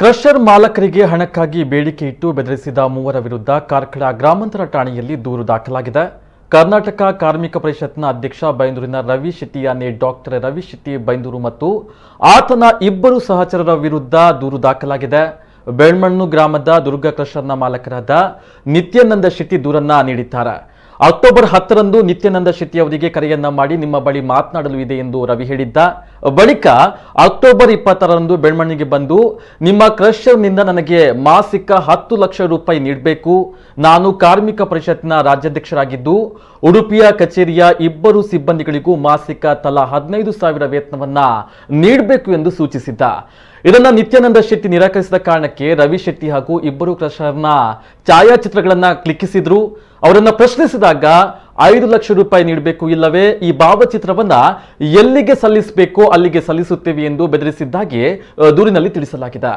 Crusher ಮಾಲಕರಿಗೆ ಹಣಕ್ಕಾಗಿ ಬೇಡಿಕೆ ಇಟ್ಟು ಬೆದರಿಸಿದ ಮೂವರ ವಿರುದ್ಧ ಕಾರ್ಕಳ ಗ್ರಾಮಾಂತರ ಠಾಣೆಯಲ್ಲಿ ದೂರು ದಾಖಲಾಗಿದೆ. ಕರ್ನಾಟಕ ಕಾರ್ಮಿಕ ಪರಿಷತ್ನ ಅಧ್ಯಕ್ಷ ಬೈಂದೂರಿನ ರವಿ ಶೆಟ್ಟಿಯಾನೆ ಡಾಕ್ಟರ್ ರವಿ ಶೆಟ್ಟಿ ಬೈಂದೂರು ಮತ್ತು ಆತನ ಇಬ್ಬರು ಸಹಚರರ ವಿರುದ್ಧ ದೂರು ದಾಖಲಾಗಿದೆ. ಬೆಳ್ಮಣ್ಣು ಗ್ರಾಮದ ದುರ್ಗ ಕ್ರಷರ್ನ ಮಾಲಕರಾದ ನಿತ್ಯಾನಂದ ಶೆಟ್ಟಿ ದೂರನ್ನ ನೀಡಿದ್ದಾರೆ. ಅಕ್ಟೋಬರ್ 10ರಂದು ನಿತ್ಯಾನಂದ ಶೆಟ್ಟಿ ಅವರಿಗೆ ಕರೆಯನ್ನ ಮಾಡಿ ನಿಮ್ಮ ಬಳಿ ಮಾತನಾಡಲು ಇದೆ ಎಂದು ರವಿ ಹೇಳಿದ್ದ. ಬಳಿಕ ಅಕ್ಟೋಬರ್ 20ರಂದು ಬೆಳ್ಮಣ್ಣಿಗೆ ಬಂದು ನಿಮ್ಮ ಕ್ರಷರ್ನಿಂದ ನನಗೆ ಮಾಸಿಕ 10 ಲಕ್ಷ ರೂಪಾಯಿ ನೀಡಬೇಕು. ನಾನು ಕಾರ್ಮಿಕ ಪರಿಷತ್ನ ರಾಜ್ಯಾಧ್ಯಕ್ಷರಾಗಿದ್ದು ಉಡುಪಿಯ ಕಚೇರಿಯ ಇಬ್ಬರು ಸಿಬ್ಬಂದಿಗಳಿಗೂ ಮಾಸಿಕ ತಲಾ 15,000 ವೇತನವನ್ನ ನೀಡಬೇಕು ಎಂದು ಸೂಚಿಸಿದ್ದ. ಇದನ್ನ ನಿತ್ಯಾನಂದ ಶೆಟ್ಟಿ ನಿರಾಕರಿಸಿದ ಕಾರಣಕ್ಕೆ ರವಿ ಶೆಟ್ಟಿ ಹಾಗೂ ಇಬ್ಬರು ಕ್ರಷರ್ನ ಛಾಯಾಚಿತ್ರಗಳನ್ನ ಕ್ಲಿಕ್ಕಿಸಿದ್ರು. ಅವರನ್ನ ಪ್ರಶ್ನಿಸಿದಾಗ 5 ಲಕ್ಷ ರೂಪಾಯಿ ನೀಡಬೇಕು, ಇಲ್ಲವೇ ಈ ಭಾವಚಿತ್ರವನ್ನ ಎಲ್ಲಿಗೆ ಸಲ್ಲಿಸಬೇಕೋ ಅಲ್ಲಿಗೆ ಸಲ್ಲಿಸುತ್ತೇವೆ ಎಂದು ಬೆದರಿಸಿದ್ದಾಗಿ ದೂರಿನಲ್ಲಿ ತಿಳಿಸಲಾಗಿದೆ.